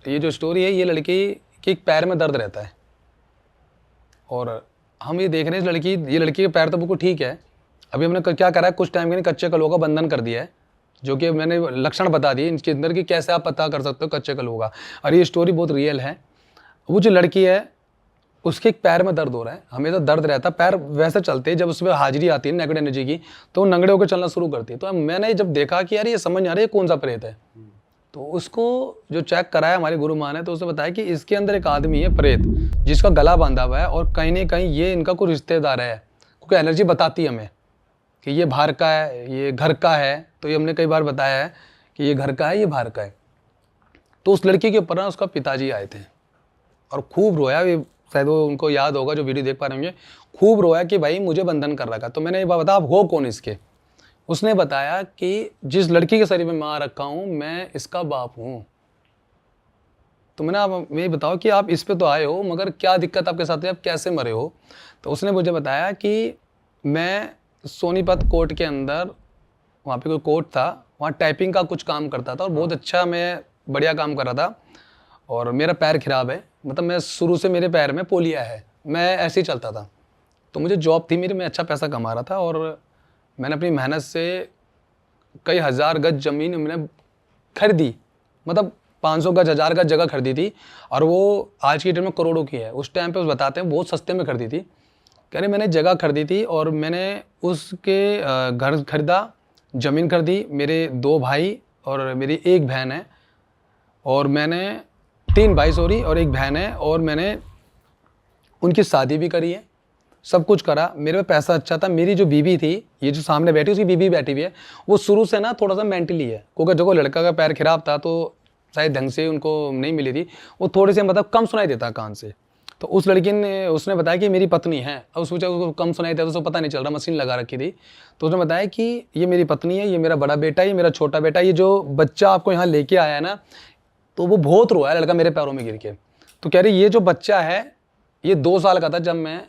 ये जो स्टोरी है, ये लड़की के एक पैर में दर्द रहता है और हम ये देख रहे हैं ये लड़की के पैर तो बिल्कुल ठीक है। अभी हमने क्या करा है, कुछ टाइम के लिए कच्चे कलुआ का बंधन कर दिया है, जो कि मैंने लक्षण बता दिए इनके अंदर कि कैसे आप पता कर सकते हो कच्चे कलुआ का। और ये स्टोरी बहुत रियल है। वो जो लड़की है उसके एक पैर में दर्द हो रहा है, हमेशा दर्द रहता है। पैर वैसे चलते हैं, जब उसमें हाजिरी आती है नेगेटिव एनर्जी की, तो वो नंगड़े होकर चलना शुरू करती है। तो मैंने जब देखा कि यार ये समझ नहीं आ रहा है कौन सा प्रेत है, तो उसको जो चेक कराया हमारे गुरु माँ ने, तो उसने बताया कि इसके अंदर एक आदमी है प्रेत, जिसका गला बांधा हुआ है और कहीं ना कहीं ये इनका कोई रिश्तेदार है, क्योंकि एनर्जी बताती है हमें कि ये बाहर का है, ये घर का है। तो ये हमने कई बार बताया है कि ये घर का है, ये बाहर का है। तो उस लड़की के ऊपर ना उसका पिताजी आए थे और खूब रोया। शायद वो उनको याद होगा जो वीडियो देख पा रहे होंगे, खूब रोया कि भाई मुझे बंधन कर रखा। तो मैंने ये बात बताया, आप हो कौन इसके? उसने बताया कि जिस लड़की के शरीर में मार रखा हूँ मैं इसका बाप हूँ। तो मैंने आप ये बताओ कि आप इस पे तो आए हो, मगर क्या दिक्कत आपके साथ है, आप कैसे मरे हो? तो उसने मुझे बताया कि मैं सोनीपत कोर्ट के अंदर, वहाँ पे कोई कोर्ट था, वहाँ टाइपिंग का कुछ काम करता था और बहुत अच्छा मैं बढ़िया काम कर रहा था। और मेरा पैर खराब है, मतलब मैं शुरू से मेरे पैर में पोलिया है, मैं ऐसे ही चलता था। तो मुझे जॉब थी मेरी, मैं अच्छा पैसा कमा रहा था और मैंने अपनी मेहनत से कई हज़ार गज ज़मीन मैंने खरीदी, मतलब 500 गज 1000 गज जगह खरीदी थी। और वो आज की डेट में करोड़ों की है, उस टाइम पे बताते हैं बहुत सस्ते में खरीदी थी। कह रहे मैंने जगह खरीदी थी और मैंने उसके घर खरीदा, ज़मीन खरीदी। मेरे 2 भाई और मेरी 1 बहन है, और मैंने 3 भाई सॉरी और 1 बहन है, और मैंने उनकी शादी भी करी है, सब कुछ करा। मेरे पे पैसा अच्छा था। मेरी जो बीबी थी, ये जो सामने बैठी उसकी बीबी बैठी हुई है, वो शुरू से ना थोड़ा सा मेंटली है, क्योंकि जो लड़का का पैर खराब था तो शायद ढंग से उनको नहीं मिली थी, वो थोड़ी सी मतलब कम सुनाई देता कान से। तो उस लड़की ने उसने बताया कि मेरी पत्नी है। अब सोचा उसको कम सुनाई देता तो उसको पता नहीं चल रहा, मशीन लगा रखी थी। तो उसने बताया कि ये मेरी पत्नी है, ये मेरा बड़ा बेटा है, ये मेरा छोटा बेटा, ये जो बच्चा आपको यहाँ लेके आया है ना, तो वो बहुत रोया लड़का मेरे पैरों में गिर के। तो कह रही ये जो बच्चा है ये 2 साल का था जब मैं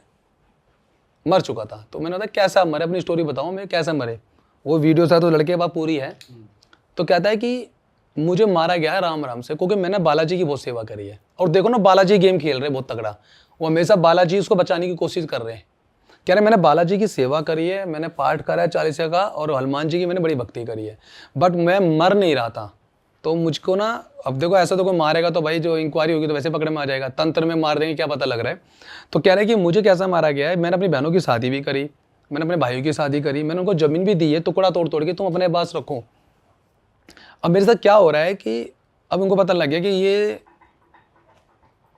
मर चुका था। तो मैंने बताया कैसा मरे, अपनी स्टोरी बताऊँ मैं कैसे मरे। वो वीडियो था तो लड़के के पास पूरी है। तो कहता है कि मुझे मारा गया है राम राम से, क्योंकि मैंने बालाजी की बहुत सेवा करी है। और देखो ना, बालाजी गेम खेल रहे बहुत तगड़ा, वो हमेशा बालाजी उसको बचाने की कोशिश कर रहे हैं। कह रहे मैंने बालाजी की सेवा करी है, मैंने पाठ करा है 40 का, और हनुमान जी की मैंने बड़ी भक्ति करी है, बट मैं मर नहीं रहा था। तो मुझको ना, अब देखो ऐसा तो कोई मारेगा तो भाई जो इंक्वायरी होगी तो वैसे पकड़े में आ जाएगा, तंत्र में मार देंगे क्या पता लग रहा है। तो कह रहे हैं कि मुझे कैसा मारा गया है, मैंने अपनी बहनों की शादी भी करी, मैंने अपने भाइयों की शादी करी, मैंने उनको ज़मीन भी दी है टुकड़ा तोड़ तोड़ के, तुम अपने पास रखो। अब मेरे साथ क्या हो रहा है कि अब उनको पता लग गया कि ये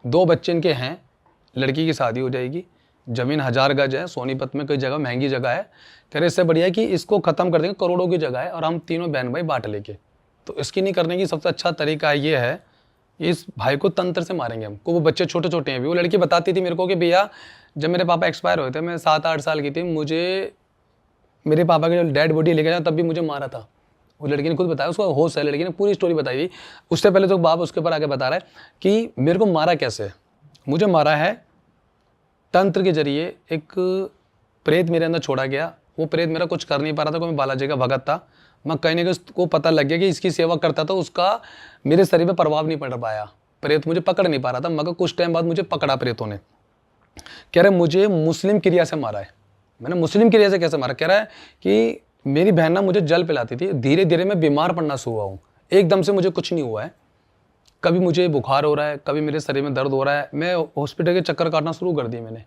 2 बच्चे इनके हैं, लड़की की शादी हो जाएगी, ज़मीन 1000 गज है, सोनीपत में कोई जगह महंगी जगह है। कह रहे इससे बढ़िया है कि इसको ख़त्म कर देंगे, करोड़ों की जगह है और हम तीनों बहन भाई बांट लेके। तो इसकी नहीं करने की सबसे अच्छा तरीका ये है, इस भाई को तंत्र से मारेंगे हम को। वो बच्चे छोटे छोटे हैं भी। वो लड़की बताती थी मेरे को कि भैया जब मेरे पापा एक्सपायर हुए थे, मैं 7-8 साल की थी, मुझे मेरे पापा की जो डेड बॉडी लेके जाए तब भी मुझे मारा था। वो लड़की ने खुद बताया, उसको होश है, लड़की ने पूरी स्टोरी बताई थी। उससे पहले तो बाप उसके ऊपर आके बता रहा है कि मेरे को मारा कैसे। मुझे मारा है तंत्र के जरिए, एक प्रेत मेरे अंदर छोड़ा गया। वो प्रेत मेरा कुछ कर नहीं पा रहा था, क्योंकि मैं बालाजी का भगत था। मैं कहीं ना कहीं उसको पता लग गया कि इसकी सेवा करता था, उसका मेरे शरीर पर प्रभाव नहीं पड़ पाया, प्रेत मुझे पकड़ नहीं पा रहा था। मगर कुछ टाइम बाद मुझे पकड़ा प्रेतों ने। कह रहे मुझे मुस्लिम क्रिया से मारा है। मैंने मुस्लिम क्रिया से कैसे मारा? कह रहा है कि मेरी बहन ना मुझे जल पिलाती थी, धीरे धीरे मैं बीमार पड़ना शुरू हुआ हूँ। एकदम से मुझे कुछ नहीं हुआ है, कभी मुझे बुखार हो रहा है, कभी मेरे शरीर में दर्द हो रहा है, मैं हॉस्पिटल के चक्कर काटना शुरू कर दिए मैंने।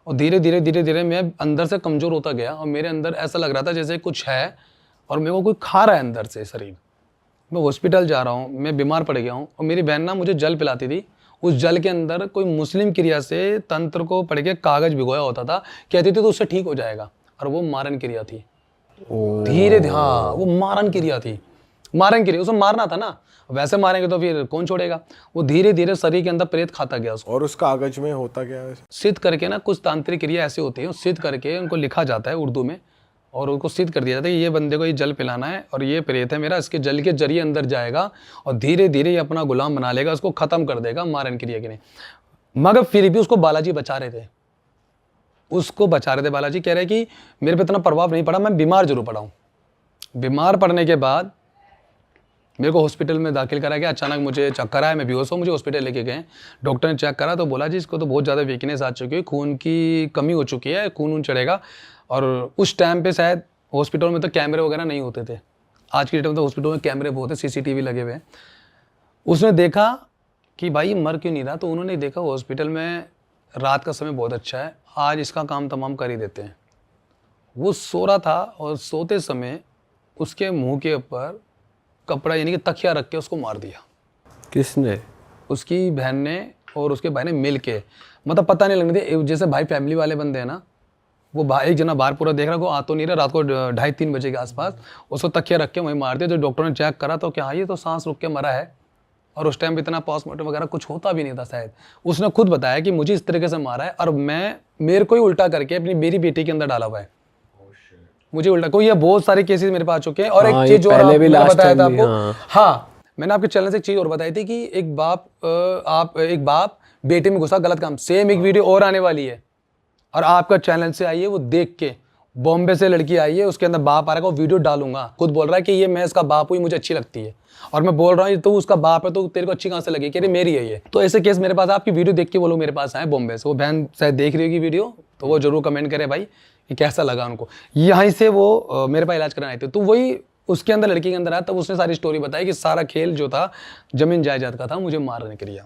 और धीरे धीरे मैं अंदर से कमज़ोर होता गया, और मेरे अंदर ऐसा लग रहा था जैसे कुछ है और मेरे को कोई खा रहा है अंदर से शरीर। मैं हॉस्पिटल जा रहा हूँ, मैं बीमार पड़ गया हूँ। और मेरी बहन ना मुझे जल पिलाती थी, उस जल के अंदर कोई मुस्लिम क्रिया से तंत्र को पढ़ के कागज भिगोया होता था, कहती थी तो उससे ठीक हो जाएगा। और वो मारन क्रिया थी। धीरे हाँ, वो मारन क्रिया थी, मारन क्रिया, उसे मारना था ना, वैसे मारेंगे तो फिर कौन छोड़ेगा। वो धीरे धीरे शरीर के अंदर प्रेत खाता गया उसको। और उस कागज में होता क्या है? सिद्ध करके ना, कुछ तांत्रिक क्रिया ऐसी होती है, सिद्ध करके उनको लिखा जाता है उर्दू में, और उनको सिद्ध कर दिया जाता है कि ये बंदे को ये जल पिलाना है और ये प्रेत है मेरा, इसके जल के जरिए अंदर जाएगा और धीरे धीरे ये अपना गुलाम बना लेगा, उसको खत्म कर देगा मारन क्रिया के लिए। मगर फिर भी उसको बालाजी बचा रहे थे, उसको बचा रहे थे बालाजी। कह रहे कि मेरे पे इतना प्रभाव नहीं पड़ा, मैं बीमार जरूर पड़ा हूँ। बीमार पड़ने के बाद मेरे को हॉस्पिटल में दाखिल करा गया, अचानक मुझे चक्कर आया, मैं बेहोश हूँ, मुझे हॉस्पिटल लेके गए। डॉक्टर ने चेक करा तो बोला जी इसको तो बहुत ज़्यादा वीकनेस आ चुकी है, खून की कमी हो चुकी है, खून चढ़ेगा। और उस टाइम पे शायद हॉस्पिटल में तो कैमरे वगैरह नहीं होते थे, आज की डेट में तो हॉस्पिटल में कैमरे बहुत है, CCTV लगे हुए हैं। उसने देखा कि भाई मर क्यों नहीं रहा, तो उन्होंने देखा हॉस्पिटल में रात का समय बहुत अच्छा है, आज इसका काम तमाम कर ही देते हैं। वो सो रहा था और सोते समय उसके मुंह के ऊपर कपड़ा यानी कि तकिया रख के उसको मार दिया। किसने? उसकी बहन ने और उसके भाई ने मिल के, मतलब पता नहीं लगने दिया। जैसे भाई फैमिली वाले बंदे हैं ना, वो भाई एक जना बाहर पूरा देख रहा, वो आ तो नहीं रहा, रात को 2:30-3 बजे के आसपास उसको तकिया रख के वहीं मार दिया। जो डॉक्टर ने चेक करा तो क्या ये तो सांस रुक के मरा है, और उस टाइम पे इतना पोस्टमार्टम वगैरह कुछ होता भी नहीं था शायद। उसने खुद बताया कि मुझे इस तरीके से मारा है और मेरे को ही उल्टा करके अपनी मेरी बेटी के अंदर डाला हुआ है, मुझे उल्टा। कोई ये बहुत सारे केसेस मेरे पास आ चुके हैं। और एक चीज और मैंने बताया था आपको, हाँ मैंने आपके चैनल से एक चीज और बताई थी कि एक बाप बेटे में घुसा, गलत काम। सेम एक वीडियो और आने वाली है, और आपका चैनल से आई है, वो देख के। बॉम्बे से लड़की आई है, उसके अंदर बाप आ रहा है, वो वीडियो डालूंगा, खुद बोल रहा है कि ये मैं इसका बाप हूँ, मुझे अच्छी लगती है। और मैं बोल रहा हूँ तो उसका बाप है तो तेरे को अच्छी कहाँ से लगी, कह रही मेरी है ये। तो ऐसे केस मेरे पास, आपकी वीडियो देख के वो लोग मेरे पास आए बॉम्बे से। वो बहन शायद देख रही होगी वीडियो, तो वो जरूर कमेंट करे भाई कि कैसा लगा उनको। यहीं से वो मेरे पास इलाज कराने आए थे, तो वही उसके अंदर लड़की के अंदर आया, तब उसने सारी स्टोरी बताई कि सारा खेल जो था जमीन जायदाद का था, मुझे मारने के लिए।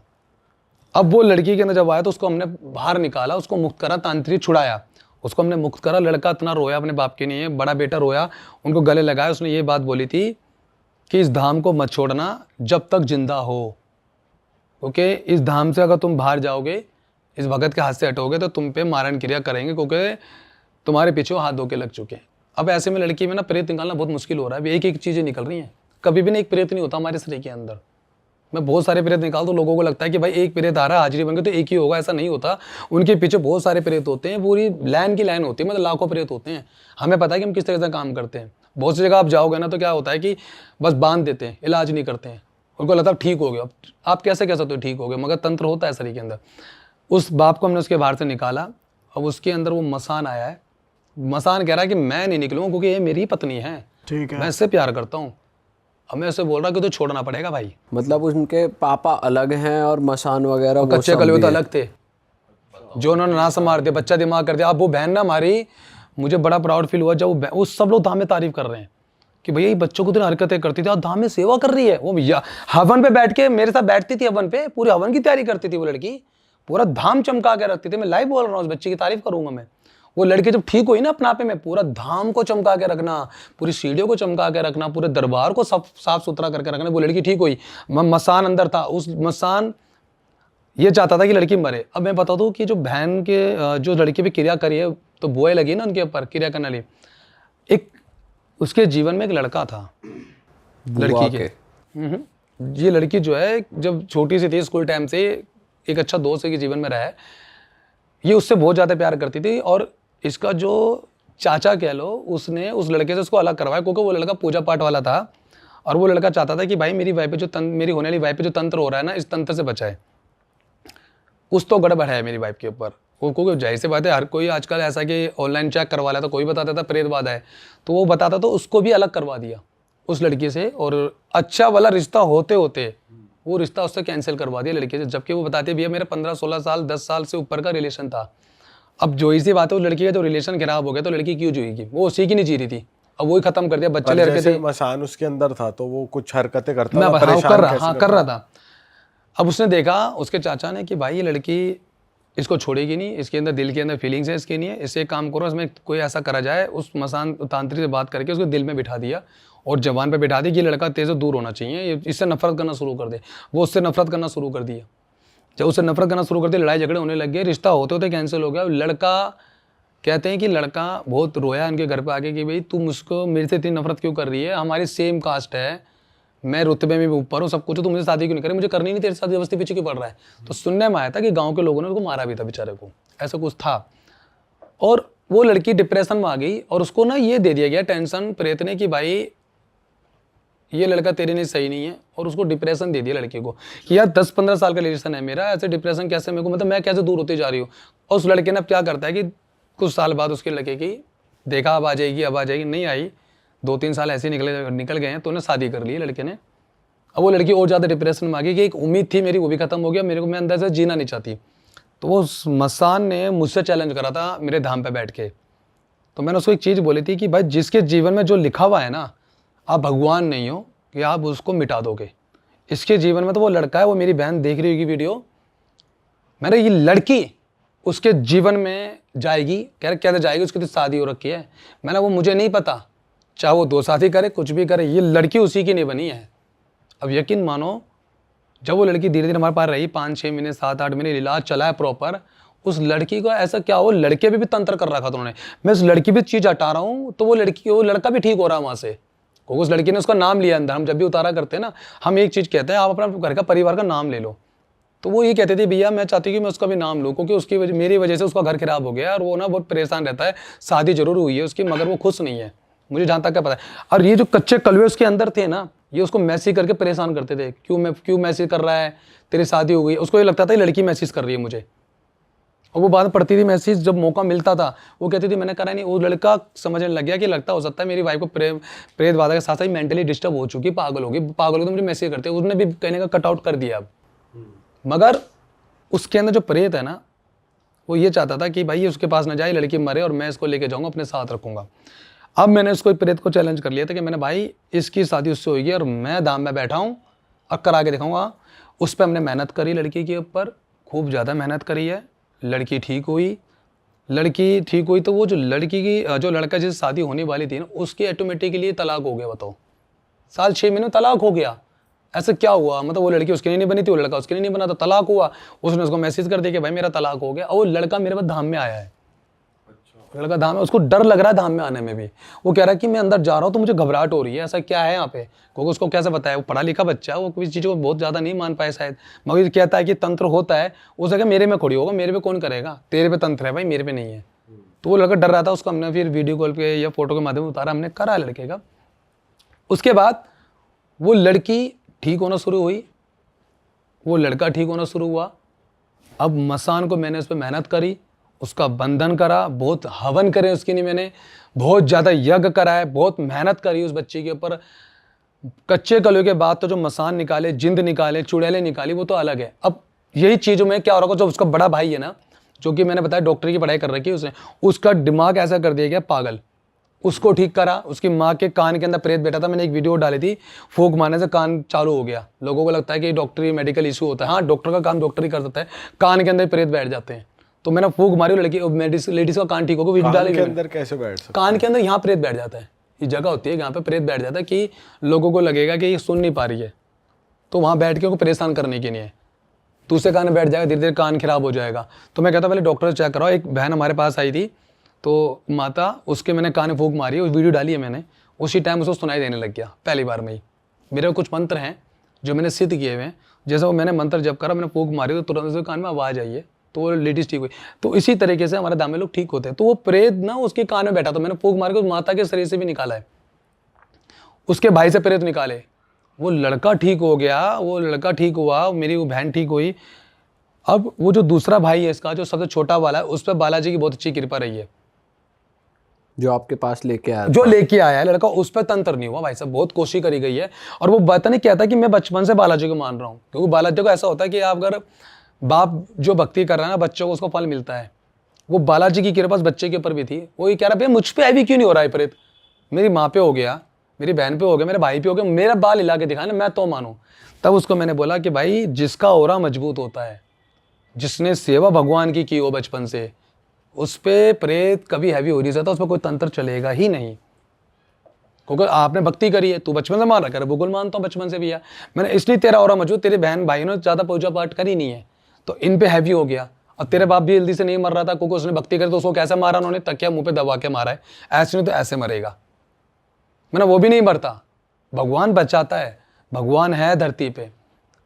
अब वो लड़की के अंदर जब आया तो उसको हमने बाहर निकाला, उसको मुक्त करा, तांत्रिक छुड़ाया, उसको हमने मुक्त करा। लड़का इतना रोया अपने बाप के लिए, बड़ा बेटा रोया, उनको गले लगाया। उसने ये बात बोली थी कि इस धाम को मत छोड़ना जब तक जिंदा हो, ओके। इस धाम से अगर तुम बाहर जाओगे, इस भगत के हाथ से हटोगे तो तुम पे मारण क्रिया करेंगे, क्योंकि तुम्हारे पीछे हाथ धो के लग चुके हैं। अब ऐसे में लड़की में ना प्रेत निकालना बहुत मुश्किल हो रहा है, एक एक चीज़ें निकल रही हैं। कभी भी ना एक प्रेत नहीं होता हमारे शरीर के अंदर। मैं बहुत सारे प्रेत निकाल तो लोगों को लगता है कि भाई एक प्रेत आ रहा है हाजिरी बन के तो एक ही होगा, ऐसा नहीं होता। उनके पीछे बहुत सारे प्रेत होते हैं, पूरी लाइन की लाइन होती है, मतलब लाखों प्रेत होते हैं। हमें पता है कि हम किस तरह से काम करते हैं। बहुत सी जगह आप जाओगे ना तो क्या होता है कि बस बांध देते हैं, इलाज नहीं करते हैं, उनको लगता है ठीक हो गया। आप कैसे कह सकते हो ठीक हो गया, मगर तंत्र होता है शरीर के अंदर। उस बाप को हमने उसके बाहर से निकाला। अब उसके अंदर वो मसान आया है, मसान कह रहा है कि मैं नहीं निकलूंगा क्योंकि ये मेरी पत्नी है, ठीक है, मैं इससे प्यार करता हूँ। अब मैं उससे बोल रहा कि तो छोड़ना पड़ेगा भाई। मतलब उनके पापा अलग हैं और मसान वगैरह वो कच्चे कलवे तो अलग थे, जो उन्होंने ना संभार दिया, बच्चा दिमाग कर दिया। अब वो बहन ना हमारी, मुझे बड़ा प्राउड फील हुआ जब वो सब लोग धाम में तारीफ कर रहे हैं कि भैया ये बच्चों को इतनी हरकतें करती थी और धाम में सेवा कर रही है। वो हवन पे बैठ के मेरे साथ बैठती थी, हवन पे पूरे हवन की तैयारी करती थी वो लड़की, पूरा धाम चमका के रखती थी। मैं लाइव बोल रहा हूँ, उस बच्चे की तारीफ करूंगा मैं। वो लड़की जब ठीक हुई ना अपने आप में, पूरा धाम को चमका के रखना, पूरी सीढ़ियों को चमका के रखना, पूरे दरबार को साफ सुथरा करके रखना। वो लड़की ठीक हुई, मसान अंदर था, उस मसान ये चाहता था कि लड़की मरे। अब मैं बता दूं कि जो बहन के जो लड़की पे क्रिया करी है तो बुआई लगी ना उनके ऊपर क्रिया करने वाली, एक उसके जीवन में एक लड़का था लड़की के। ये लड़की जो है जब छोटी सी थी, स्कूल टाइम से एक अच्छा दोस्त के जीवन में रहा है, ये उससे बहुत ज़्यादा प्यार करती थी। और इसका जो चाचा कह लो, उसने उस लड़के से उसको अलग करवाया, क्योंकि वो लड़का पूजा पाठ वाला था। और वो लड़का चाहता था कि भाई मेरी वाइफ पे जो मेरी होने वाली वाइफ पे जो तंत्र हो रहा है ना, इस तंत्र से बचाए। कुछ तो गड़बड़ है मेरी वाइफ के ऊपर। क्योंकि जाहिर सी बात है, हर कोई आजकल ऐसा कि ऑनलाइन चेक करवा लेता, तो कोई बताता था प्रेतवाद है, तो वो बताता तो उसको भी अलग करवा दिया उस लड़की से। और अच्छा वाला रिश्ता होते होते वो रिश्ता उससे कैंसिल करवा दिया लड़की से, जबकि वो बताती है भैया मेरा 15-16 साल 10 साल से ऊपर का रिलेशन था। अब जो इसी बात है, वो लड़की का जो रिलेशन खराब हो गया तो लड़की क्यों जीएगी, वो उसी की नहीं जी रही थी, अब वही खत्म कर दिया। बच्चे ले रखे थे, मसान उसके अंदर था तो वो कुछ हरकतें करता मैं था, परेशान कर रहा था। अब उसने देखा उसके चाचा ने कि भाई ये लड़की इसको छोड़ेगी नहीं, इसके अंदर दिल के अंदर फीलिंग्स है इसके लिए, इससे एक काम करो, इसमें कोई ऐसा करा जाए। उस मसान तांत्रिक से बात करके उसको दिल में बिठा दिया और जवान पे बिठा दी कि ये लड़का तेरे से दूर होना चाहिए, इससे नफरत करना शुरू कर दे। वो उससे नफरत करना शुरू कर दिया। जब उससे नफरत करना शुरू कर दिया, लड़ाई झगड़े होने लग गए, रिश्ता होते होते कैंसिल हो गया। लड़का कहते हैं कि लड़का बहुत रोया इनके घर पे आके कि भाई तू मुझको मेरे से इतनी नफरत क्यों कर रही है, हमारी सेम कास्ट है, मैं रुतबे में भी ऊपर हूँ, सब कुछ, तो मुझे शादी क्यों नहीं करे, मुझे करनी नहीं, तेरे साथ व्यवस्था पीछे क्यों पड़ रहा है। तो सुनने में आया था कि गांव के लोगों ने उसको मारा भी था बेचारे को, ऐसा कुछ था। और वो लड़की डिप्रेशन में आ गई और उसको ना ये दे दिया गया टेंशन प्रेत ने कि भाई ये लड़का तेरे लिए सही नहीं है, और उसको डिप्रेशन दे दिया लड़की को कि यार 10-15 साल का रिलेशन है मेरा, ऐसे डिप्रेशन कैसे मेरे को, मतलब मैं कैसे दूर होती जा रही हूँ। और उस लड़के ने अब क्या करता है कि कुछ साल बाद उसके लड़के की देखा अब आ जाएगी, नहीं आई, 2-3 साल ऐसे निकल गए हैं, तो उन्हें शादी कर ली लड़के ने। अब वो लड़की और ज़्यादा डिप्रेशन में आ गई कि एक उम्मीद थी मेरी, वो भी खत्म हो गया, मेरे को मैं अंदर से जीना नहीं चाहती। तो वो मसान ने मुझसे चैलेंज करा था मेरे धाम पे बैठ के। तो मैंने उसको एक चीज़ बोली थी कि भाई जिसके जीवन में जो लिखा हुआ है ना, आप भगवान नहीं हो कि आप उसको मिटा दोगे। इसके जीवन में तो वो लड़का है, वो मेरी बहन देख रही होगी वीडियो, मैंने ये लड़की उसके जीवन में जाएगी, कह रहे कैसे जाएगी, उसकी तो शादी हो रखी है। मैंने वो मुझे नहीं पता, चाहे वो 2 शादी करे कुछ भी करे, ये लड़की उसी की नहीं बनी है। अब यकीन मानो जब वो लड़की धीरे धीरे हमारे पास रही 5-6 महीने 7-8 महीने इलाज चला है प्रॉपर, उस लड़की को ऐसा क्या हो, लड़के भी तंत्र कर रखा था उन्होंने। मैं उस लड़की भी चीज़ हटा रहा हूँ तो वो लड़का भी ठीक हो रहा है वहाँ से, क्योंकि उस लड़की ने उसका नाम लिया अंदर। हम जब भी उतारा करते हैं ना, हम एक चीज़ कहते हैं आप अपना घर का परिवार का नाम ले लो। तो वो ये कहते थे भैया मैं चाहती हूँ कि मैं उसका भी नाम लूँ, क्योंकि उसकी मेरी वजह से उसका घर खराब हो गया और वो ना बहुत परेशान रहता है। शादी जरूर हुई है उसकी मगर वो खुश नहीं है, मुझे जहाँ तक क्या पता है। और ये जो कच्चे कलवे उसके अंदर थे ना, ये उसको मैसेज करके परेशान करते थे, क्यों मैसेज कर रहा है, तेरी शादी हो गई। उसको ये लगता था ये लड़की मैसेज कर रही है मुझे, और वो बात पढ़ती थी मैसेज, जब मौका मिलता था वो कहती थी मैंने करा नहीं। वो लड़का समझने लग गया कि लगता हो सकता है मेरी वाइफ को प्रेत बाधा के साथ साथ मेंटली डिस्टर्ब हो चुकी, पागल होगी तो मुझे मैसेज करते। उसने भी कहने का कट आउट कर दिया अब। मगर उसके अंदर जो प्रेत है ना, वो ये चाहता था कि भाई ये उसके पास ना जाए, लड़की मरे और मैं इसको लेके जाऊंगा, अपने साथ रखूंगा। अब मैंने उसको प्रेत को चैलेंज कर लिया था कि मैंने भाई इसकी शादी उससे होगी और मैं दाम में बैठा हूँ और करा के दिखाऊंगा। उस पर हमने मेहनत करी, लड़की के ऊपर खूब ज़्यादा मेहनत करी है। लड़की ठीक हुई तो वो जो लड़की की जो लड़का जिससे शादी होने वाली थी ना, उसकी ऑटोमेटिकली तलाक हो गया। बताओ, साल 6 महीने तलाक हो गया। ऐसा क्या हुआ, मतलब वो लड़की उसके लिए नहीं बनी थी, वो लड़का उसके लिए नहीं बना था, तलाक हुआ। उसने उसको मैसेज कर दिया कि भाई मेरा तलाक हो गया। और वो लड़का मेरे पास धाम में आया है। लड़का धाम में, उसको डर लग रहा है धाम में आने में भी। वो कह रहा है कि मैं अंदर जा रहा हूँ तो मुझे घबराहट हो रही है, ऐसा क्या है यहाँ पे, क्योंकि उसको कैसे बताया, वो पढ़ा लिखा बच्चा है, वो किसी चीज़ को बहुत ज़्यादा नहीं मान पाए शायद। मगर कहता है कि तंत्र होता है, उसे क्या मेरे में खड़ी होगा, मेरे पे कौन करेगा, तेरे पे तंत्र है भाई, मेरे पे नहीं है। तो वो लड़का डर रहा था, उसको हमने फिर वीडियो कॉल पे या फोटो के माध्यम से उतारा, हमने करा लड़के का। उसके बाद वो लड़की ठीक होना शुरू हुई, वो लड़का ठीक होना शुरू हुआ। अब मसान को मैंने उस पर मेहनत करी, उसका बंधन करा, बहुत हवन करे उसके लिए, मैंने बहुत ज़्यादा यज्ञ करा है, बहुत मेहनत करी उस बच्चे के ऊपर। कच्चे कलवे के बाद तो जो मसान निकाले, जिंद निकाले, चुड़ैलें निकाली, वो तो अलग है। अब यही चीज़ों में क्या हो रहा है, जो उसका बड़ा भाई है ना, जो कि मैंने बताया डॉक्टरी की पढ़ाई कर रखी है उसने, उसका दिमाग ऐसा कर दिया गया पागल। उसको ठीक करा, उसकी माँ के कान के अंदर प्रेत बैठा था, मैंने एक वीडियो डाली थी, फूंक मारने से कान चालू हो गया। लोगों को लगता है कि डॉक्टरी मेडिकल इशू होता है, हाँ डॉक्टर का काम डॉक्टरी कर सकता है, कान के अंदर प्रेत बैठ जाते हैं। तो मैंने फूंक मारी, लड़की लेडीज का कान ठीक होगा, वीडियो डाली। कान के अंदर कैसे बैठ सकता है? कान के अंदर यहाँ प्रेत बैठ जाता है, ये जगह होती है यहाँ पे प्रेत बैठ जाता है कि लोगों को लगेगा कि ये सुन नहीं पा रही है, तो वहाँ बैठ के उनको परेशान करने के लिए दूसरे कान में बैठ जाएगा, धीरे धीरे कान खराब हो जाएगा। तो मैं कहता पहले डॉक्टर से चेक कराओ। एक बहन हमारे पास आई थी, तो माता, उसके मैंने कान में फूंक मारी, वो वीडियो डाली है मैंने, उसी टाइम उसको सुनाई देने लग गया पहली बार में ही। मेरे कुछ मंत्र हैं जो मैंने सिद्ध किए हुए हैं, जैसे वो मैंने मंत्र जब करा, मैंने फूंक मारी तो तुरंत उसके कान में आवाज़ आई है, तो वो लेडीज ठीक हुई। तो इसी तरीके से हमारे दामे लोग ठीक होते हैं। तो वो प्रेत ना उसके कान में बैठा, तो मैंने फूंक मार के माता के शरीर से भी निकाला है, उसके भाई से प्रेत निकाले, वो लड़का ठीक हो गया, वो लड़का ठीक हुआ, मेरी वो बहन ठीक हुई। अब वो जो दूसरा भाई है इसका, जो सबसे छोटा वाला है, उस पर बालाजी की बहुत अच्छी कृपा रही है, जो आपके पास लेके आया, जो लेके आया है लड़का, उस पर तंत्र नहीं हुआ भाई साहब, बहुत कोशिश करी गई है। और वो बात नहीं कहता कि मैं बचपन से बालाजी को मान रहा हूँ, क्योंकि बालाजी को ऐसा होता है कि आप अगर बाप जो भक्ति कर रहा है ना, बच्चों को उसको फल मिलता है। वो बालाजी की कृपा बच्चे के ऊपर भी थी। वो ये कह रहा भैया मुझ पे अभी क्यों नहीं हो रहा है प्रेत, मेरी माँ पे हो गया, मेरी बहन पे हो गया, मेरे भाई पे हो गया, मेरा बाल हिला के दिखाना, मैं तो मानूँ। तब उसको मैंने बोला कि भाई जिसका ओरा मजबूत होता है, जिसने सेवा भगवान की हो बचपन से, उस पर प्रेत कभी हैवी हो नहीं सकता, उस पर कोई तंत्र चलेगा ही नहीं, क्योंकि आपने भक्ति करी है। तू बचपन से मान रखा है, बिल्कुल मानता हूँ बचपन से भी है मैंने, इसलिए तेरा और मौजूद, तेरे बहन भाई ने ज़्यादा पूजा पाठ करी नहीं है, तो इन पे हैवी हो गया। और तेरे बाप भी जल्दी से नहीं मर रहा था, क्योंकि उसने भक्ति करी, तो उसको कैसे मारा उन्होंने, तकिया मुंह पे दबा के मारा है, ऐसे नहीं तो ऐसे मरेगा। मैंने वो भी नहीं मरता, भगवान बचाता है, भगवान है धरती पे।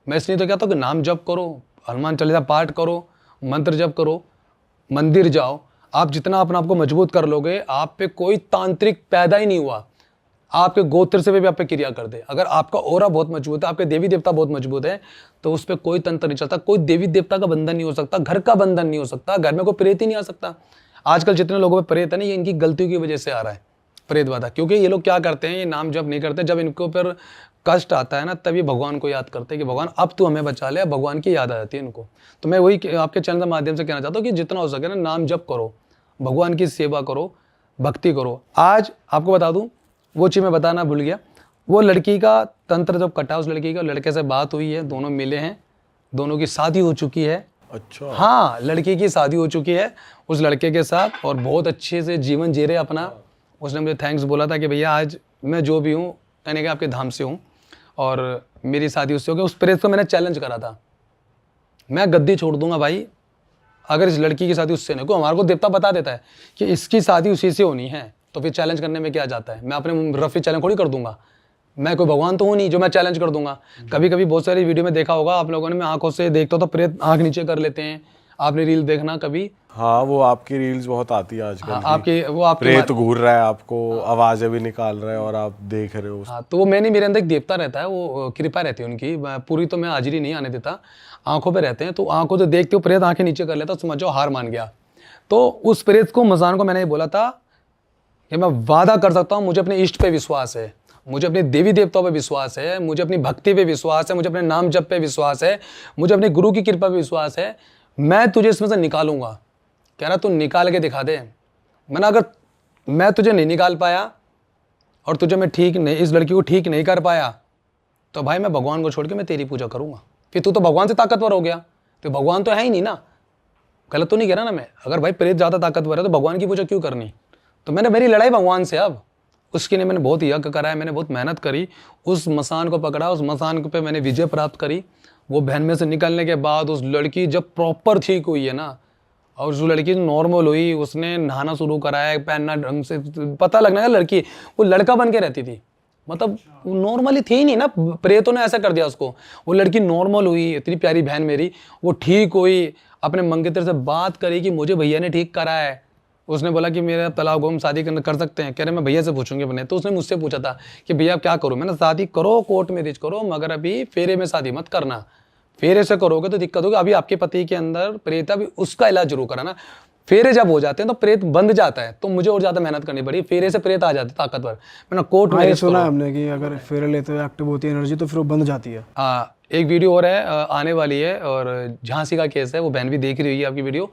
मैं इसलिए तो कहता हूँ कि नाम जप करो, हनुमान चालीसा पाठ करो, मंत्र जप करो, मंदिर जाओ। आप जितना अपने आप को मजबूत कर लोगे, आप पे कोई तांत्रिक पैदा ही नहीं हुआ, आपके गोत्र से भी आप पे क्रिया कर दे। अगर आपका ओरा बहुत मजबूत है, आपके देवी देवता बहुत मजबूत है, तो उस पर कोई तंत्र नहीं चलता, कोई देवी देवता का बंधन नहीं हो सकता, घर का बंधन नहीं हो सकता, घर में कोई प्रेत ही नहीं आ सकता। आजकल जितने लोगों में प्रेत है ना, ये इनकी गलतियों की वजह से आ रहा है प्रेत बाधा, क्योंकि ये लोग क्या करते हैं, ये नाम जप नहीं करते। जब इनके ऊपर कष्ट आता है ना, तभी भगवान को याद करते हैं कि भगवान अब तू हमें बचा ले। भगवान की याद आ जाती है इनको। तो मैं वही आपके चैनल के माध्यम से कहना चाहता हूँ कि जितना हो सके ना नाम जप करो, भगवान की सेवा करो, भक्ति करो। आज आपको बता दूं, वो चीज़ मैं बताना भूल गया, वो लड़की का तंत्र जब कटा, उस लड़की का लड़के से बात हुई है, दोनों मिले हैं, दोनों की शादी हो चुकी है। अच्छा। हाँ, लड़की की शादी हो चुकी है उस लड़के के साथ, और बहुत अच्छे से जीवन जी रहे अपना। उसने मुझे थैंक्स बोला था कि भैया आज मैं जो भी हूँ, यानी कि आपके धाम से हूँ और मेरी शादी उससे हो गई। उस प्रेत को मैंने चैलेंज करा था, मैं गद्दी छोड़ दूंगा भाई अगर इस लड़की की शादी उससे नहीं। को हमारे को देवता बता देता है कि इसकी शादी उसी से होनी है, तो फिर चैलेंज करने में क्या जाता है। मैं अपने रफी चैलेंज थोड़ी कर दूंगा, मैं कोई भगवान तो हूँ नहीं जो मैं चैलेंज कर दूंगा। कभी कभी बहुत सारी वीडियो में देखा होगा आप लोगों ने, मैं आंखों से देखता हूँ तो प्रेत आंख नीचे कर लेते हैं। आपने रील देखना कभी? हाँ, वो आपकी रील्स बहुत आती है आजकल। हाँ, की। आपकी वो आपके प्रेत घूर रहा है, आपको आवाजें भी निकाल रहा है और आप देख रहे हो। हाँ, तो वो मैंने, मेरे अंदर एक देवता रहता है, वो कृपा रहती है उनकी, पूरी तो मैं हाजिरी नहीं आने देता, आंखों पे रहते हैं। तो आंखों से देखते हो प्रेत आंखें नीचे कर लेता, समझो हार मान गया। तो उस प्रेत को, मसान को मैंने ये बोला था कि मैं वादा कर सकता हूँ, मुझे अपने इष्ट पे विश्वास है, मुझे अपने देवी देवताओं पे विश्वास है, मुझे अपनी भक्ति पे विश्वास है, मुझे अपने नाम जप पे विश्वास है, मुझे अपने गुरु की कृपा पे विश्वास है, मैं तुझे इसमें से निकालूंगा। कह रहा तू निकाल के दिखा दे। मैंने अगर मैं तुझे नहीं निकाल पाया और तुझे मैं ठीक नहीं, इस लड़की को ठीक नहीं कर पाया, तो भाई मैं भगवान को छोड़ के मैं तेरी पूजा करूंगा। फिर तू तो भगवान से ताकतवर हो गया, तो भगवान तो है ही नहीं ना। गलत तो नहीं कह रहा ना मैं? अगर भाई प्रेत ज़्यादा ताकतवर है तो भगवान की पूजा क्यों करनी? तो मैंने, मेरी लड़ाई भगवान से अब, उसके लिए मैंने बहुत यज्ञ करा है, मैंने बहुत मेहनत करी, उस मसान को पकड़ा, उस मसान पे मैंने विजय प्राप्त करी। वो बहन में से निकलने के बाद उस लड़की जब प्रॉपर ठीक हुई है ना, और उस लड़की नॉर्मल हुई, उसने नहाना शुरू करा है, पहनना ढंग से, पता लगना है लड़की वो लड़का बन के रहती थी, मतलब नॉर्मली थी ही नहीं ना, प्रेतों ने ऐसा कर दिया उसको। वो लड़की नॉर्मल हुई, इतनी प्यारी बहन मेरी, वो ठीक हुई, अपने मंगेतर से बात करी कि मुझे भैया ने ठीक करा है। उसने बोला कि मेरा तलाक हो, हम शादी कर सकते हैं? कह रहे मैं भैया से पूछूंगी अपने। तो उसने मुझसे पूछा था कि भैया क्या करूँ? मैंने शादी करो, कोर्ट मैरिज करो, मगर अभी फेरे में शादी मत करना, फेरे से करोगे तो दिक्कत होगी। अभी आपके पति के अंदर प्रेत, अभी उसका इलाज जरूर कराना। फेरे जब हो जाते हैं तो प्रेत बंद जाता है, तो मुझे और ज्यादा मेहनत करनी पड़ी, फेरे से प्रेत आ जाते ताकतवर। मैंने कोर्ट हाँ, ये मैरिज सुना है हमने कि अगर फेरे लेते हुए एक्टिव होती है एनर्जी तो फिर वो बंद जाती है। हाँ, एक वीडियो और है आने वाली है, और झांसी का केस है, वो बहन भी देख रही है आपकी वीडियो।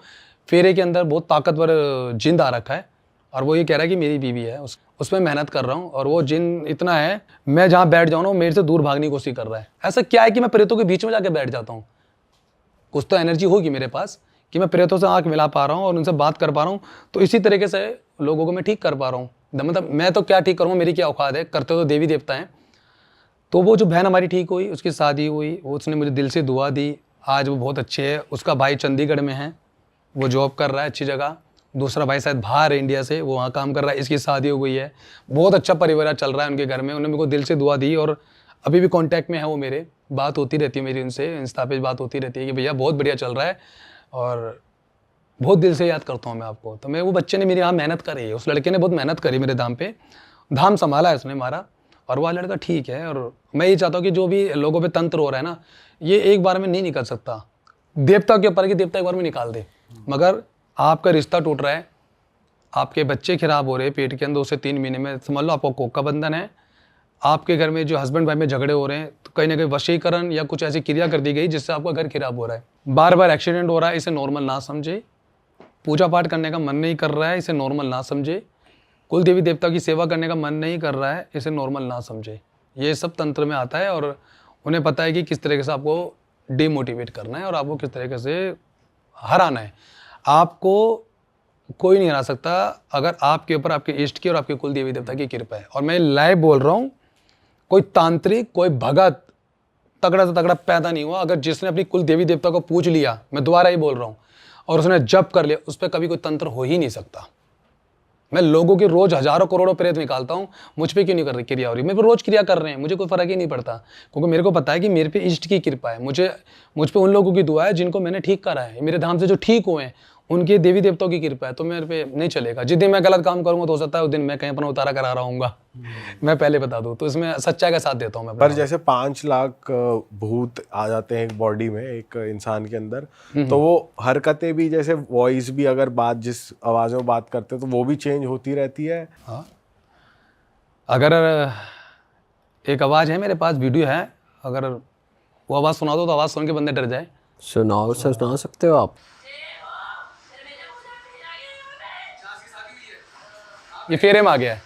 फेरे के अंदर बहुत ताकतवर जिंद आ रखा है, और वो ये कह रहा है कि मेरी बीवी है, उसमें मेहनत कर रहा हूँ, और वो जिन इतना है, मैं जहाँ बैठ जाऊँ ना वो मेरे से दूर भागने की कोशिश कर रहा है। ऐसा क्या है कि मैं प्रेतों के बीच में जाके बैठ जाता हूँ? कुछ तो एनर्जी होगी मेरे पास कि मैं प्रेतों से आंख मिला पा रहा हूँ और उनसे बात कर पा रहा हूँ, तो इसी तरीके से लोगों को मैं ठीक कर पा रहा हूँ। मतलब मैं तो क्या ठीक करूँगा, मेरी क्या औकात है, करते तो देवी देवता हैं। तो वो जो बहन हमारी ठीक हुई, उसकी शादी हुई, वो उसने मुझे दिल से दुआ दी, आज वो बहुत अच्छे है। उसका भाई चंडीगढ़ में है, वो जॉब कर रहा है अच्छी जगह, दूसरा भाई शायद बाहर है इंडिया से, वो वहाँ काम कर रहा है, इसकी शादी हो गई है, बहुत अच्छा परिवार चल रहा है उनके घर में। उन्होंने मेरे को दिल से दुआ दी, और अभी भी कांटेक्ट में है वो मेरे, बात होती रहती है मेरी उनसे, इंस्टा पे बात होती रहती है कि भैया बहुत बढ़िया चल रहा है, और बहुत दिल से याद करता हूँ मैं आपको। तो मैं, वो बच्चे ने मेरे यहाँ मेहनत करी है, उस लड़के ने बहुत मेहनत करी मेरे धाम पे, धाम संभाला है उसने हमारा, और वह लड़का ठीक है। और मैं ये चाहता हूँ कि जो भी लोगों पे तंत्र हो रहा है ना, ये एक बार में नहीं निकल सकता, देवता के ऊपर कि देवता एक बार में निकाल दे। मगर आपका रिश्ता टूट रहा है, आपके बच्चे खराब हो रहे हैं पेट के अंदर, 2 से 3 महीने में समझ लो आपको कोक का बंधन है, आपके घर में जो हस्बैंड वाइफ में झगड़े हो रहे हैं, तो कहीं ना कहीं वशीकरण या कुछ ऐसी क्रिया कर दी गई जिससे आपका घर खराब हो रहा है, बार बार एक्सीडेंट हो रहा है, इसे नॉर्मल ना समझे, पूजा पाठ करने का मन नहीं कर रहा है, इसे नॉर्मल ना समझे, कुल देवी देवता की सेवा करने का मन नहीं कर रहा है, इसे नॉर्मल ना समझे। ये सब तंत्र में आता है, और उन्हें पता है कि किस तरीके से आपको डिमोटिवेट करना है और आपको किस तरीके से हराना है। आपको कोई नहीं हरा सकता अगर आपके ऊपर आपके इष्ट की और आपके कुल देवी देवता की कृपा है। और मैं लाइव बोल रहा हूँ, कोई तांत्रिक, कोई भगत तगड़ा से तगड़ा पैदा नहीं हुआ। अगर जिसने अपनी कुल देवी देवता को पूछ लिया, मैं दोबारा ही बोल रहा हूँ, और उसने जप कर लिया, उस पर कभी कोई तंत्र हो ही नहीं सकता। मैं लोगों के रोज हजारों करोड़ों प्रेत निकालता हूँ, मुझ पे क्यों नहीं कर रही क्रिया हो रही? मेरे पे रोज क्रिया कर रहे हैं, मुझे कोई फर्क ही नहीं पड़ता, क्योंकि मेरे को पता है कि मेरे पे इष्ट की कृपा है, मुझ पे उन लोगों की दुआ है जिनको मैंने ठीक करा है, मेरे धाम से जो ठीक हुए हैं उनके देवी देवताओं की कृपा है। तो मेरे पे नहीं चलेगा। जिस दिन मैं गलत काम करूंगा तो हो सकता है उस दिन मैं कहीं अपना उतारा करा रहा हूँगा, मैं पहले बता दूँ। तो इसमें सच्चाई का साथ देता हूँ मैं। पर जैसे 5 लाख भूत आ जाते हैं एक बॉडी में, एक इंसान के अंदर, तो वो हरकतें भी, जैसे वॉइस भी, अगर बात जिस आवाज़ में बात करते हैं तो वो भी चेंज होती रहती है। हाँ, अगर एक आवाज़ है मेरे पास, वीडियो है, अगर वो आवाज़ सुना दो तो आवाज़ सुन के बंदे डर जाए। सुना सकते हो आप? ये फेरे में आ गया है,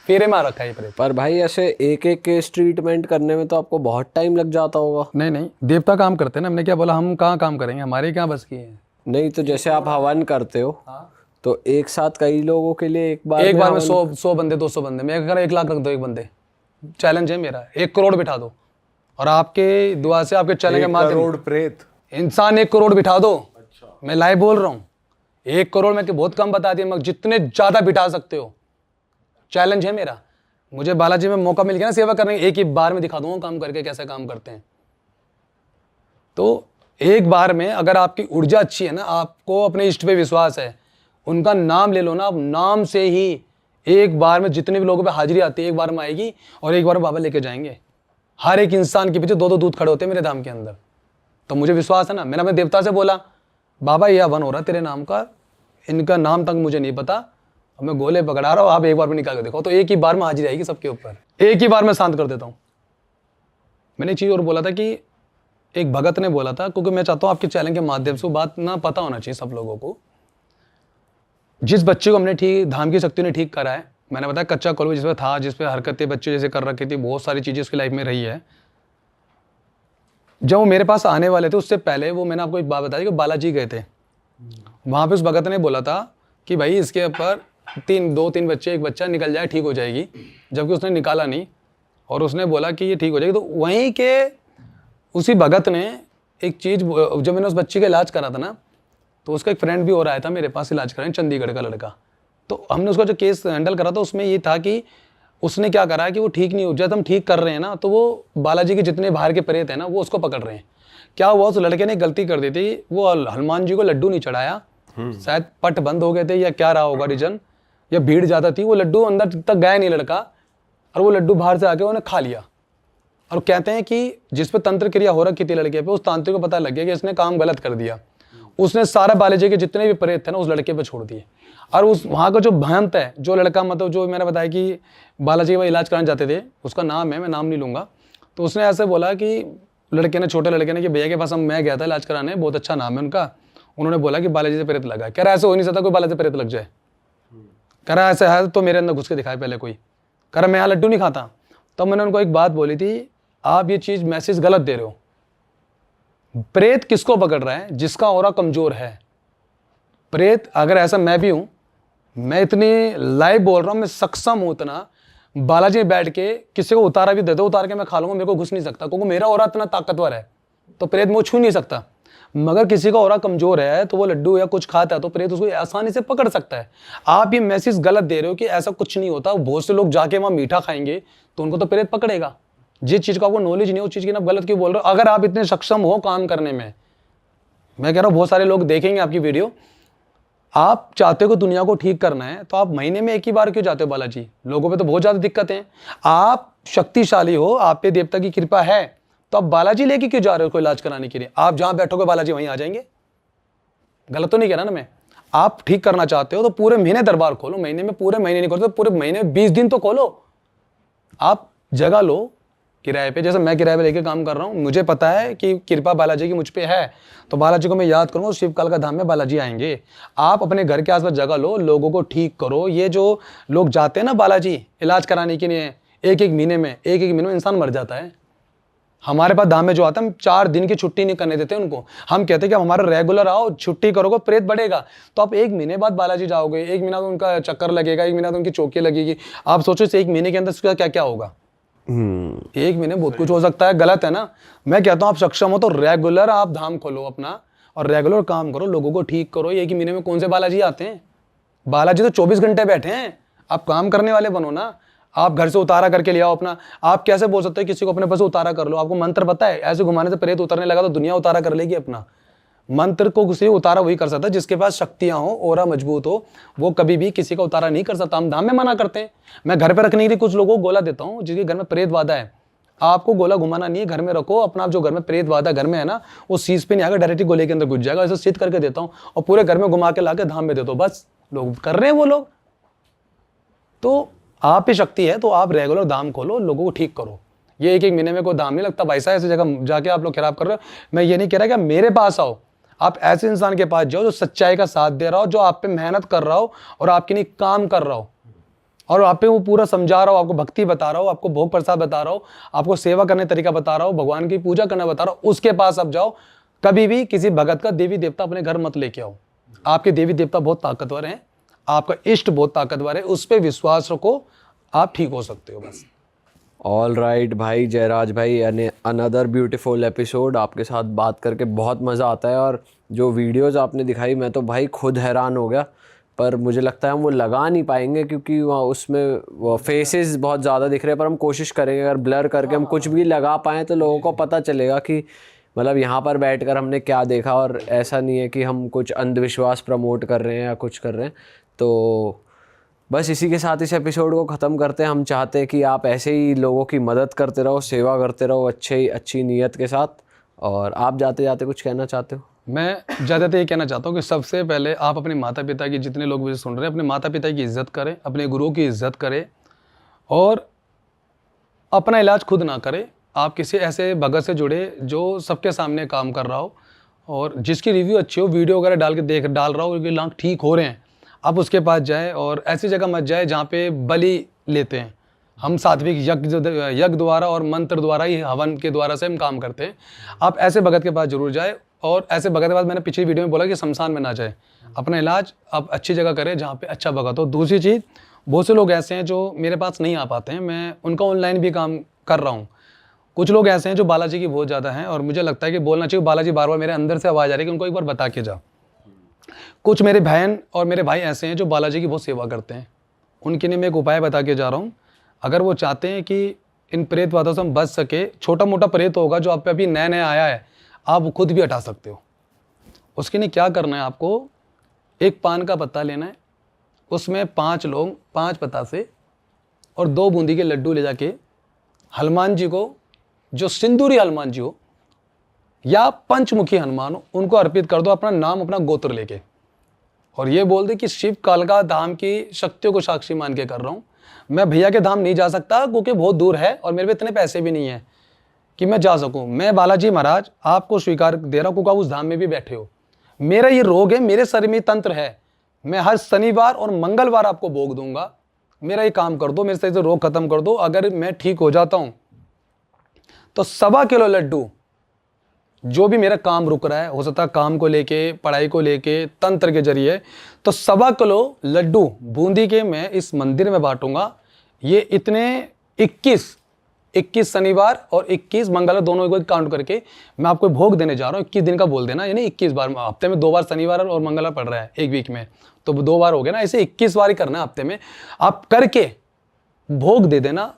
फेरे में आ रखा है ये प्रेत। पर भाई ऐसे एक एक केस ट्रीटमेंट करने में तो आपको बहुत टाइम लग जाता होगा। नहीं नहीं, देवता काम करते हैं ना, हमने क्या बोला, हम कहाँ काम करेंगे, हमारे क्या बस की है। नहीं तो जैसे आप हवन करते हो तो एक साथ कई लोगों के लिए एक बार एक बार में हवन- 100 बंदे 200 बंदे, मैं कह रहा 1 लाख रख दो एक बंदे, चैलेंज है मेरा, 1 करोड़ बिठा दो, और आपके दुआ से आपके चैलेंज के 1 माध्यम करोड़ प्रेत। इंसान 1 करोड़ बिठा दो। मैं लाइव बोल रहा हूँ, 1 करोड़ में बहुत कम बता दिया, मगर जितने ज्यादा बिठा सकते हो, चैलेंज है मेरा। मुझे बालाजी में मौका मिल गया ना सेवा करने, एक ही बार में दिखा दूंगा काम करके कैसे काम करते हैं। तो एक बार में अगर आपकी ऊर्जा अच्छी है ना, आपको अपने इष्ट पे विश्वास है, उनका नाम ले लो ना, आप नाम से ही एक बार में जितने भी लोगों पे हाजिरी आती है एक बार में आएगी, और एक बार में बाबा लेके जाएंगे। हर एक इंसान के पीछे 2-2 दूध खड़े होते हैं मेरे धाम के अंदर। तो मुझे विश्वास है ना, मैंने अपने देवता से बोला बाबा ये हवन हो रहा है तेरे नाम का, इनका नाम तक मुझे नहीं पता, अब मैं गोले पकड़ा रहा हूँ, आप एक बार में निकाल के देखो। तो एक ही बार में हाजिरी आएगी सबके ऊपर, एक ही बार में शांत कर देता हूँ। मैंने एक चीज़ और बोला था कि एक भगत ने बोला था, क्योंकि मैं चाहता हूँ आपके चैनल के माध्यम से वो बात ना पता होना चाहिए सब लोगों को। जिस बच्चे को हमने ठीक धाम की शक्ति ने ठीक करा है, मैंने बताया कच्चा कॉलेज जिसपे था, जिसपे हरकतें बच्चे जैसे कर रखी थी, बहुत सारी चीज़ें उसकी लाइफ में रही है। जब वो मेरे पास आने वाले थे उससे पहले वो मैंने आपको एक बात बताई कि बालाजी गए थे, वहाँ पे उस भगत ने बोला था कि भाई इसके ऊपर 2-3 बच्चे, एक बच्चा निकल जाए ठीक हो जाएगी, जबकि उसने निकाला नहीं, और उसने बोला कि ये ठीक हो जाएगी। तो वहीं के उसी भगत ने एक चीज़, जब मैंने उस बच्चे का इलाज करा था ना, तो उसका एक फ्रेंड भी और आया था मेरे पास इलाज कराने, चंडीगढ़ का लड़का। तो हमने उसका जो केस हैंडल करा था उसमें ये था कि उसने क्या करा कि वो ठीक नहीं हो, जब हम ठीक कर रहे हैं ना तो वो बालाजी के जितने बाहर के प्रेत हैं ना वो उसको पकड़ रहे हैं। क्या हुआ, उस लड़के ने गलती कर दी थी, वो हनुमान जी को लड्डू नहीं चढ़ाया, शायद पट बंद हो गए थे या क्या रहा होगा रीजन, या भीड़ ज़्यादा थी, वो लड्डू अंदर तक गया नहीं लड़का, और वो लड्डू बाहर से आके उन्हें खा लिया। और कहते हैं कि जिस पे तंत्र क्रिया हो रखी थी लड़के पे, उस तांत्रिक को पता लग गया कि इसने काम गलत कर दिया, उसने सारा बालाजी के जितने भी प्रेत थे ना उस लड़के पे छोड़ दिए। और उस वहाँ का जो भयंत है, जो लड़का मतलब जो मैंने बताया कि बालाजी का इलाज कराने जाते थे, उसका नाम है, मैं नाम नहीं लूँगा, तो उसने ऐसे बोला कि लड़के ने, छोटे लड़के ने, कि भैया के पास मैं गया था इलाज कराने, बहुत अच्छा नाम है उनका, उन्होंने बोला कि बालाजी से प्रेत लगा है। कह रहा ऐसे हो नहीं सकता कोई बालाजी से प्रेत लग जाए, कह रहा ऐसे है तो मेरे अंदर घुस के दिखाए पहले कोई, कह रहा मैं यहाँ लड्डू नहीं खाता। तब मैंने उनको एक बात बोली थी, आप ये चीज़ मैसेज गलत दे रहे हो। प्रेत किसको पकड़ रहा है? जिसका ऑरा कमजोर है। प्रेत अगर ऐसा मैं भी हूं, मैं इतनी लाइव बोल रहा हूं, मैं सक्षम हूं इतना, बालाजी में बैठ के किसी को उतारा भी दे दो, उतार के मैं खा लूंगा, मेरे को घुस नहीं सकता, क्योंकि मेरा ऑरा इतना ताकतवर है, तो प्रेत मुझे छू नहीं सकता। मगर किसी का ऑरा कमजोर है तो वो लड्डू या कुछ खाता है तो प्रेत उसको आसानी से पकड़ सकता है। आप ये मैसेज गलत दे रहे हो कि ऐसा कुछ नहीं होता। बहुत से लोग जाके वहां मीठा खाएंगे तो उनको तो प्रेत पकड़ेगा। जिस चीज का आपको नॉलेज नहीं है उस चीज की आप गलत क्यों बोल रहे हो? अगर आप इतने सक्षम हो काम करने में, मैं कह रहा हूँ बहुत सारे लोग देखेंगे आपकी वीडियो, आप चाहते हो कि दुनिया को ठीक करना है तो आप महीने में एक ही बार क्यों जाते हो बालाजी? लोगों पे तो बहुत ज्यादा दिक्कत है। आप शक्तिशाली हो, आप पे देवता की कृपा है, तो आप बालाजी लेके क्यों जा रहे हो कोई इलाज कराने के लिए? आप जहां बैठोगे बालाजी वहीं आ जाएंगे। गलत तो नहीं कह रहा ना मैं? आप ठीक करना चाहते हो तो पूरे महीने दरबार खोलो, महीने में पूरे महीने नहीं खोलो तो पूरे महीने में 20 दिन तो खोलो। आप जगह लो किराए पे, जैसे मैं किराए पे लेके काम कर रहा हूँ, मुझे पता है कि कृपा बालाजी की मुझ पे है, तो बालाजी को मैं याद करूँगा, शिवकाल का धाम में बालाजी आएंगे। आप अपने घर के आसपास जगह लो, लोगों को ठीक करो। ये जो लोग जाते हैं ना बालाजी इलाज कराने के लिए, एक एक महीने में इंसान मर जाता है। हमारे पास धाम में जो आता है, हम 4 दिन की छुट्टी नहीं करने देते उनको। हम कहते हैं कि आप हमारा रेगुलर आओ, छुट्टी करोगे प्रेत बढ़ेगा। तो आप 1 महीने बाद बालाजी जाओगे, 1 महीना तो उनका चक्कर लगेगा, 1 महीना तो उनकी चौकी लगेगी। आप सोचो इस 1 महीने के अंदर उसका क्या क्या होगा। 1 महीने बहुत कुछ हो सकता है। गलत है ना? मैं कहता हूँ आप सक्षम हो तो रेगुलर आप धाम खोलो अपना और रेगुलर काम करो, लोगों को ठीक करो। 1 ही महीने में कौन से बालाजी आते हैं? बालाजी तो 24 घंटे बैठे हैं। आप काम करने वाले बनो ना। आप घर से उतारा करके ले आओ अपना। आप कैसे बोल सकते हैं किसी को अपने पास उतारा कर लो? आपको मंत्र पता है? ऐसे घुमाने से प्रेत उतरने लगा तो दुनिया उतारा कर लेगी अपना। मंत्र को किसी उतारा वही कर सकता है जिसके पास शक्तियां हो, ओरा मजबूत हो। वो कभी भी किसी का उतारा नहीं कर सकता। हम धाम में मना करते हैं। मैं घर पे रखने के लिए कुछ लोगों को गोला देता हूँ जिसके घर में प्रेत वादा है। आपको गोला घुमाना नहीं है, घर में रखो अपना। जो घर में प्रेत वादा घर में है ना, वो सीज पे नहीं आएगा, डायरेक्ट गोले के अंदर घुस जाएगा। ऐसे सिद्ध करके देता हूँ और पूरे घर में घुमा के लाके धाम में दे दो। बस लोग कर रहे हैं वो लोग। तो आप ही शक्ति है तो आप रेगुलर धाम खोलो, लोगों को ठीक करो। ये एक महीने में कोई दाम नहीं लगता भाई साहब, ऐसी जगह जाके आप लोग खराब कर रहे हो। मैं ये नहीं कह रहा कि मेरे पास आओ, आप ऐसे इंसान के पास जाओ जो सच्चाई का साथ दे रहा हो, जो आप पे मेहनत कर रहा हो और आपके लिए काम कर रहा हो, और आप पे वो पूरा समझा रहा हो, आपको भक्ति बता रहा हो, आपको भोग प्रसाद बता रहा हो, आपको सेवा करने तरीका बता रहा हो, भगवान की पूजा करना बता रहा हो, उसके पास आप जाओ। कभी भी किसी भगत का देवी देवता अपने घर मत लेके आओ। आपके देवी देवता बहुत ताकतवर हैं, आपका इष्ट बहुत ताकतवर है, उस पर विश्वास रखो, आप ठीक हो सकते हो बस। ऑल राइट भाई जयराज भाई, अनदर ब्यूटीफुल एपिसोड। आपके साथ बात करके बहुत मज़ा आता है, और जो वीडियोस आपने दिखाई मैं तो भाई खुद हैरान हो गया, पर मुझे लगता है हम वो लगा नहीं पाएंगे क्योंकि वहाँ उसमें वो फेसेस बहुत ज़्यादा दिख रहे हैं, पर हम कोशिश करेंगे अगर ब्लर करके हम कुछ भी लगा पाएँ तो लोगों को पता चलेगा कि मतलब यहाँ पर बैठकर हमने क्या देखा। और ऐसा नहीं है कि हम कुछ अंधविश्वास प्रमोट कर रहे हैं या कुछ कर रहे हैं। तो बस इसी के साथ इस एपिसोड को ख़त्म करते हैं। हम चाहते हैं कि आप ऐसे ही लोगों की मदद करते रहो, सेवा करते रहो अच्छी नीयत के साथ। और आप जाते जाते कुछ कहना चाहते हो? मैं ज़्यादातर ये कहना चाहता हूँ कि सबसे पहले आप अपने माता पिता की, जितने लोग मुझे सुन रहे हैं, अपने माता पिता की इज़्ज़त करें, अपने गुरुओं की इज़्ज़त करें, और अपना इलाज खुद ना करें। आप किसी ऐसे भगत से जुड़े जो सबके सामने काम कर रहा हो और जिसकी रिव्यू अच्छी हो, वीडियो वगैरह डाल रहा हो, उनके लांग ठीक हो रहे हैं, आप उसके पास जाएं। और ऐसी जगह मत जाए जहाँ पे बलि लेते हैं। हम सात्विक यज्ञ द्वारा और मंत्र द्वारा ही, हवन के द्वारा से हम काम करते हैं। आप ऐसे भगत के पास जरूर जाए, और ऐसे भगत के पास मैंने पिछली वीडियो में बोला कि शमशान में ना जाए। अपना इलाज आप अच्छी जगह करें जहाँ पे अच्छा भगत हो। दूसरी चीज़, बहुत से लोग ऐसे हैं जो मेरे पास नहीं आ पाते हैं, मैं उनका ऑनलाइन भी काम कर रहा हूँ। कुछ लोग ऐसे हैं जो बालाजी की बहुत ज़्यादा हैं, और मुझे लगता है कि बोलना चाहिए, बालाजी बार बार मेरे अंदर से आवाज़ आ रही है कि उनको एक बार बता के जा। कुछ मेरे बहन और मेरे भाई ऐसे हैं जो बालाजी की बहुत सेवा करते हैं, उनके लिए मैं एक उपाय बता के जा रहा हूँ। अगर वो चाहते हैं कि इन प्रेत बातों से हम बच सके, छोटा मोटा प्रेत होगा जो आप पे अभी नया नया आया है, आप खुद भी हटा सकते हो। उसके लिए क्या करना है, आपको एक पान का पत्ता लेना है, उसमें 5 लौंग, 5 पतासे और 2 बूंदी के लड्डू ले जाके हनुमान जी को, जो सिंदूरी हनुमान जी हो या पंचमुखी हनुमान हो, उनको अर्पित कर दो, अपना नाम अपना गोत्र लेके, और ये बोल दे कि शिव कालका धाम की शक्तियों को साक्षी मान के कर रहा हूँ। मैं भैया के धाम नहीं जा सकता क्योंकि बहुत दूर है और मेरे पे इतने पैसे भी नहीं है कि मैं जा सकूं। मैं बालाजी महाराज आपको स्वीकार दे रहा हूं क्योंकि आप उस धाम में भी बैठे हो। मेरा ये रोग है, मेरे शरीर में तंत्र है, मैं हर शनिवार और मंगलवार आपको भोग दूंगा। मेरा ये काम कर दो, मेरे शरीर से रोग खत्म कर दो। अगर मैं ठीक हो जाता हूं तो 1.25 किलो लड्डू, जो भी मेरा काम रुक रहा है, हो सकता है काम को लेके, पढ़ाई को लेके, तंत्र के जरिए, तो 1.25 किलो लड्डू बूंदी के मैं इस मंदिर में बांटूंगा। ये इतने 21 शनिवार और 21 मंगलवार दोनों को काउंट करके मैं आपको भोग देने जा रहा हूँ। 21 दिन का बोल देना, यानी 21 बार। हफ्ते में 2 बार शनिवार और मंगलवार पड़ रहा है एक वीक में, तो 2 बार हो गया ना, ऐसे 21 बार ही करना है हफ्ते में। आप करके भोग दे देना।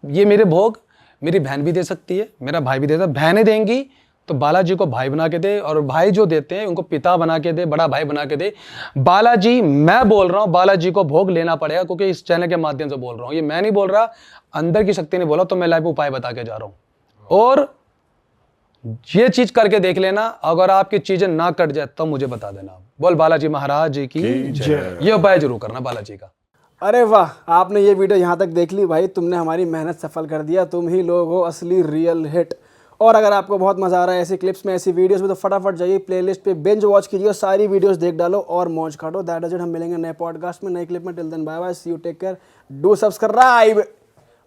ये मेरे भोग मेरी बहन भी दे सकती है, मेरा भाई भी देता है। बहनें देंगी तो बालाजी को भाई बना के दे, और भाई जो देते हैं उनको पिता बना के दे, बड़ा भाई बना के दे। बालाजी, मैं बोल रहा हूँ, बालाजी को भोग लेना पड़ेगा क्योंकि इस चैनल के माध्यम से बोल रहा हूँ। ये मैं नहीं बोल रहा, अंदर की शक्ति ने बोला, तो मैं लाइव उपाय बता के जा रहा हूँ। और ये चीज करके देख लेना, अगर आपकी चीजें ना कट जाए तो मुझे बता देना। बोल बालाजी महाराज जी की जय। ये उपाय जरूर करना बालाजी का। अरे वाह, आपने ये वीडियो यहाँ तक देख ली भाई, तुमने हमारी मेहनत सफल कर दिया। तुम ही लोग हो असली रियल हिट। और अगर आपको बहुत मज़ा आ रहा है ऐसी क्लिप्स में, ऐसी वीडियोस में, तो फटाफट जाइए प्लेलिस्ट पे बिंज वॉच कीजिए, सारी वीडियोस देख डालो और मौज काटो। That is it. हम मिलेंगे नए पॉडकास्ट में, नई क्लिप में। Till then bye bye, see you, take care, do subscribe.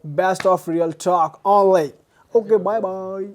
Best of Real Talk online. Okay, bye bye.